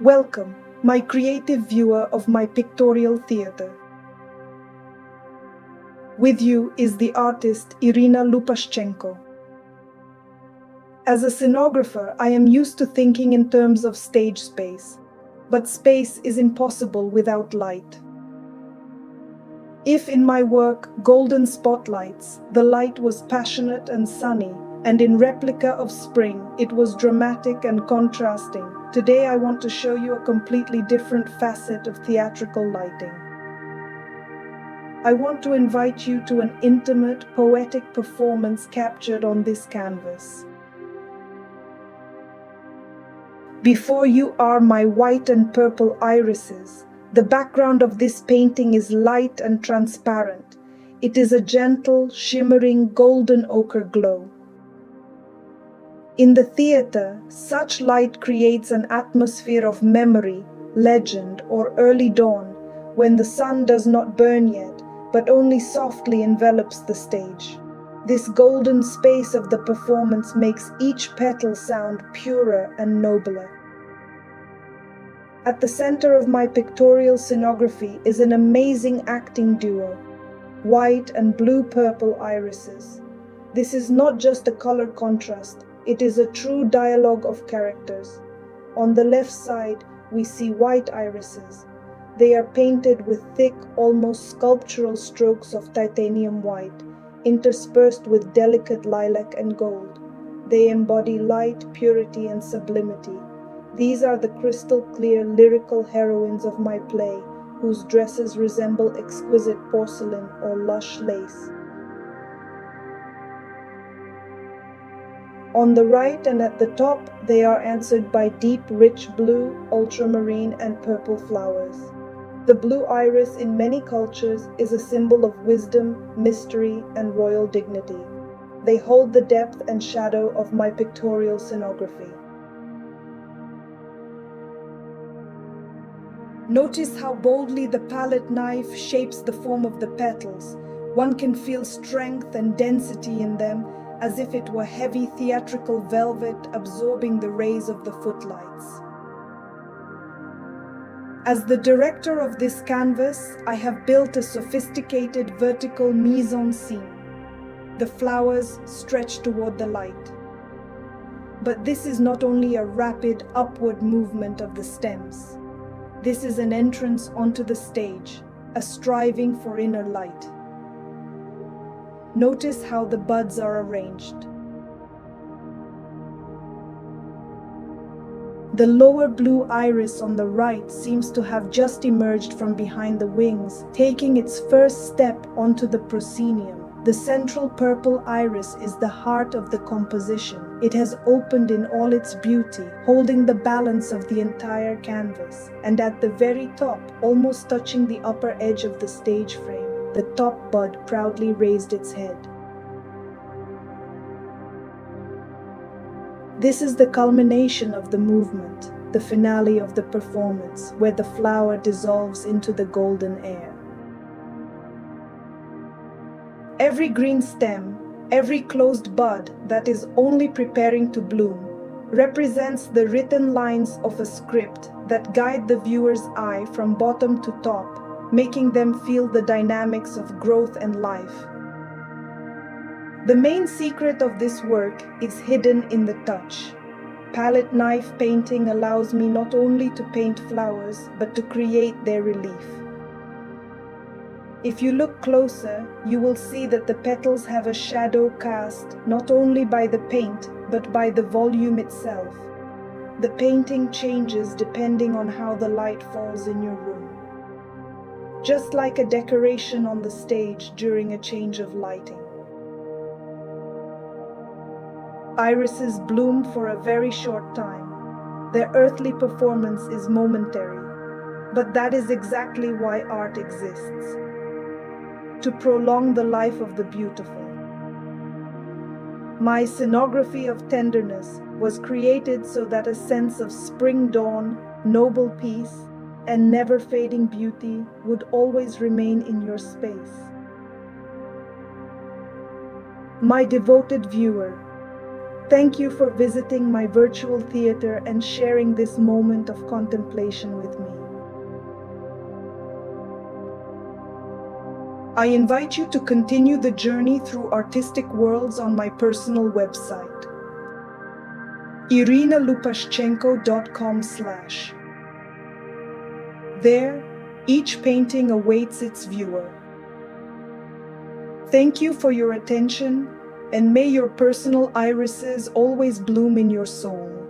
Welcome, my creative viewer of my pictorial theater. With you is the artist Iryna Lupashchenko. As a scenographer, I am used to thinking in terms of stage space, but space is impossible without light. If in my work, Golden Spotlights, the light was passionate and sunny, and in Replica of Spring, it was dramatic and contrasting, today I want to show you a completely different facet of theatrical lighting. I want to invite you to an intimate, poetic performance captured on this canvas. Before you are my white and purple irises. The background of this painting is light and transparent. It is a gentle, shimmering golden ochre glow. In the theater, such light creates an atmosphere of memory, legend, or early dawn, when the sun does not burn yet, but only softly envelops the stage. This golden space of the performance makes each petal sound purer and nobler. At the center of my pictorial scenography is an amazing acting duo, white and blue-purple irises. This is not just a color contrast, it is a true dialogue of characters. On the left side, we see white irises. They are painted with thick, almost sculptural strokes of titanium white, interspersed with delicate lilac and gold. They embody light, purity, and sublimity. These are the crystal-clear lyrical heroines of my play, whose dresses resemble exquisite porcelain or lush lace. On the right and at the top, they are answered by deep, rich blue, ultramarine, and purple flowers. The blue iris in many cultures is a symbol of wisdom, mystery, and royal dignity. They hold the depth and shadow of my pictorial scenography. Notice how boldly the palette knife shapes the form of the petals. One can feel strength and density in them, as if it were heavy theatrical velvet absorbing the rays of the footlights. As the director of this canvas, I have built a sophisticated vertical mise-en-scene. The flowers stretch toward the light. But this is not only a rapid upward movement of the stems. This is an entrance onto the stage, a striving for inner light. Notice how the buds are arranged. The lower blue iris on the right seems to have just emerged from behind the wings, taking its first step onto the proscenium. The central purple iris is the heart of the composition. It has opened in all its beauty, holding the balance of the entire canvas. And at the very top, almost touching the upper edge of the stage frame, the top bud proudly raised its head. This is the culmination of the movement, the finale of the performance, where the flower dissolves into the golden air. Every green stem, every closed bud that is only preparing to bloom, represents the written lines of a script that guide the viewer's eye from bottom to top, making them feel the dynamics of growth and life. The main secret of this work is hidden in the touch. Palette knife painting allows me not only to paint flowers, but to create their relief. If you look closer, you will see that the petals have a shadow cast not only by the paint, but by the volume itself. The painting changes depending on how the light falls in your room. Just like a decoration on the stage during a change of lighting. Irises bloom for a very short time. Their earthly performance is momentary, but that is exactly why art exists. To prolong the life of the beautiful. My scenography of tenderness was created so that a sense of spring dawn, noble peace, and never-fading beauty would always remain in your space. My devoted viewer, Thank you for visiting my virtual theater and sharing this moment of contemplation with me. I invite you to continue the journey through artistic worlds on my personal website, IrynaLupashchenko.com/. There, each painting awaits its viewer. Thank you for your attention, and may your personal irises always bloom in your soul.